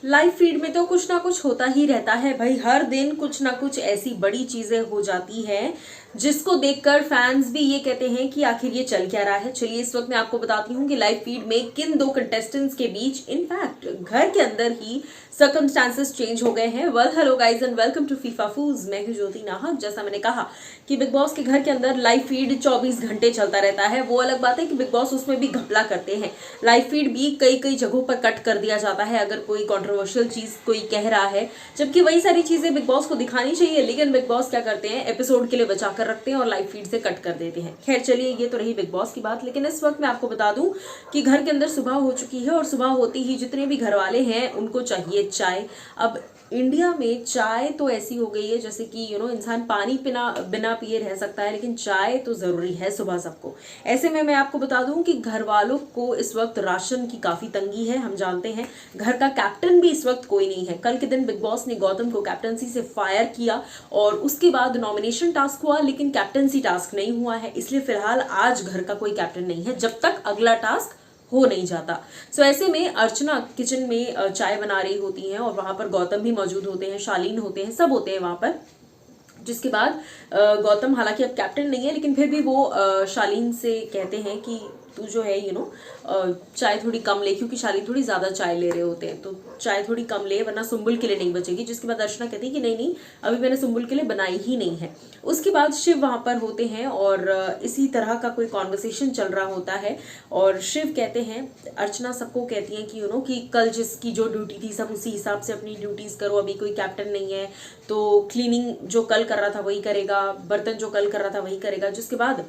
Live feed में तो कुछ ना कुछ होता ही रहता है भाई। हर दिन कुछ ना कुछ ऐसी बड़ी चीजें हो जाती हैं जिसको देखकर फैंस भी ये कहते हैं कि आखिर ये चल क्या रहा है। चलिए इस वक्त मैं आपको बताती हूँ कि लाइव फीड में किन दो कंटेस्टेंट्स के बीच इनफैक्ट घर के अंदर ही सर्कमस्टांसेस चेंज हो गए हैं। Well hello guys and welcome to FIFA Fooz. मैं हूं ज्योति नाहक। जैसा मैंने कहा कि बिग बॉस के घर के अंदर लाइव फीड 24 घंटे चलता रहता है। वो अलग बात है कि बिग बॉस उसमें भी घपला करते हैं। लाइव फीड भी कई कई जगहों पर कट कर दिया जाता है अगर कोई कंट्रोवर्शियल चीज कोई कह रहा है, जबकि वही सारी चीजें बिग बॉस को दिखानी चाहिए, लेकिन बिग बॉस क्या करते हैं, एपिसोड के लिए बचा कर रखते हैं और लाइव फीड से कट कर देते हैं। खैर चलिए, ये तो रही बिग बॉस की बात। लेकिन इस वक्त मैं आपको बता दूं कि घर के अंदर सुबह हो चुकी है और सुबह होती ही जितने भी घर वाले हैं उनको चाहिए चाय। अब इंडिया में चाय तो ऐसी हो गई है जैसे कि इंसान पानी बिना पिए रह सकता है, लेकिन चाय तो जरूरी है सुबह सबको। ऐसे में मैं आपको बता दूं कि घर वालों को इस वक्त राशन की काफी तंगी है। हम जानते हैं घर का कैप्टन भी इस वक्त कोई नहीं है। कल के दिन बिग बॉस ने गौतम को कैप्टनसी से फायर किया और उसके बाद नॉमिनेशन टास्क हुआ, लेकिन कैप्टनसी टास्क नहीं हुआ है। इसलिए फिलहाल आज घर का कोई कैप्टन नहीं है जब तक अगला टास्क हो नहीं जाता। सो ऐसे में अर्चना किचन में चाय बना रही होती हैं और वहां पर गौतम भी मौजूद होते हैं, शालीन होते हैं, सब होते हैं वहां पर। जिसके बाद गौतम हालांकि अब कैप्टन नहीं है, लेकिन फिर भी वो शालीन से कहते हैं कि तू जो है चाय थोड़ी कम ले, क्योंकि शालीन थोड़ी ज्यादा चाय ले रहे होते हैं, तो चाय थोड़ी कम ले वरना सुम्बुल के लिए नहीं बचेगी। जिसके बाद अर्चना कहती है कि नहीं नहीं, अभी मैंने सुम्बुल के लिए बनाई ही नहीं है। उसके बाद शिव वहां पर होते हैं और इसी तरह का कोई कॉन्वर्सेशन चल रहा होता है और शिव कहते हैं, अर्चना सबको कहती है कि कि कल जिसकी जो ड्यूटी थी सब उसी हिसाब से अपनी ड्यूटीज करो, अभी कोई कैप्टन नहीं है तो क्लीनिंग जो कल कर रहा था वही करेगा, बर्तन जो कल कर रहा था वही करेगा। जिसके बाद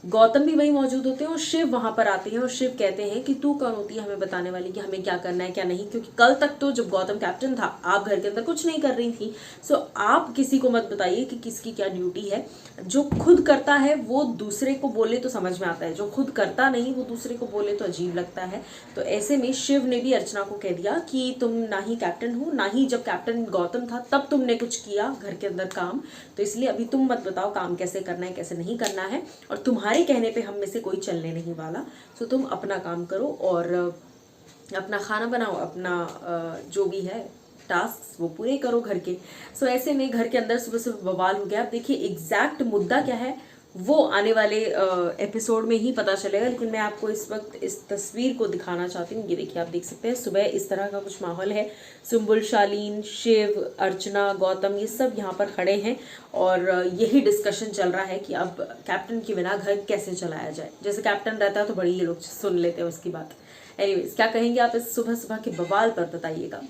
गौतम भी वहीं मौजूद होते हैं और शिव वहां पर आते हैं और शिव कहते हैं कि तू कौन होती है हमें बताने वाली कि हमें क्या करना है क्या नहीं, क्योंकि कल तक तो जब गौतम कैप्टन था आप घर के अंदर कुछ नहीं कर रही थी। सो आप किसी को मत बताइए कि किसकी क्या ड्यूटी है। जो खुद करता है वो दूसरे को बोले तो समझ में आता है, जो खुद करता नहीं वो दूसरे को बोले तो अजीब लगता है। तो ऐसे में शिव ने भी अर्चना को कह दिया कि तुम ना ही कैप्टन हो, ना ही जब कैप्टन गौतम था तब तुमने कुछ किया घर के अंदर काम, तो इसलिए अभी तुम मत बताओ काम कैसे करना है कैसे नहीं करना है, और तुम्हारे कहने पे हम में से कोई चलने नहीं वाला। सो तुम अपना काम करो और अपना खाना बनाओ, अपना जो भी है टास्क वो पूरे करो घर के। सो ऐसे में घर के अंदर सुबह सुबह बवाल हो गया। अब देखिए एग्जैक्ट मुद्दा क्या है वो आने वाले एपिसोड में ही पता चलेगा, लेकिन मैं आपको इस वक्त इस तस्वीर को दिखाना चाहती हूँ। ये देखिए, आप देख सकते हैं सुबह इस तरह का कुछ माहौल है। सुम्बुल, शालीन, शिव, अर्चना, गौतम ये सब यहाँ पर खड़े हैं और यही डिस्कशन चल रहा है कि अब कैप्टन के बिना घर कैसे चलाया जाए। जैसे कैप्टन रहता है तो बड़ी ये लोग सुन लेते हैं उसकी बात। एनीवेज, क्या कहेंगे आप इस सुबह सुबह के बवाल पर, बताइएगा।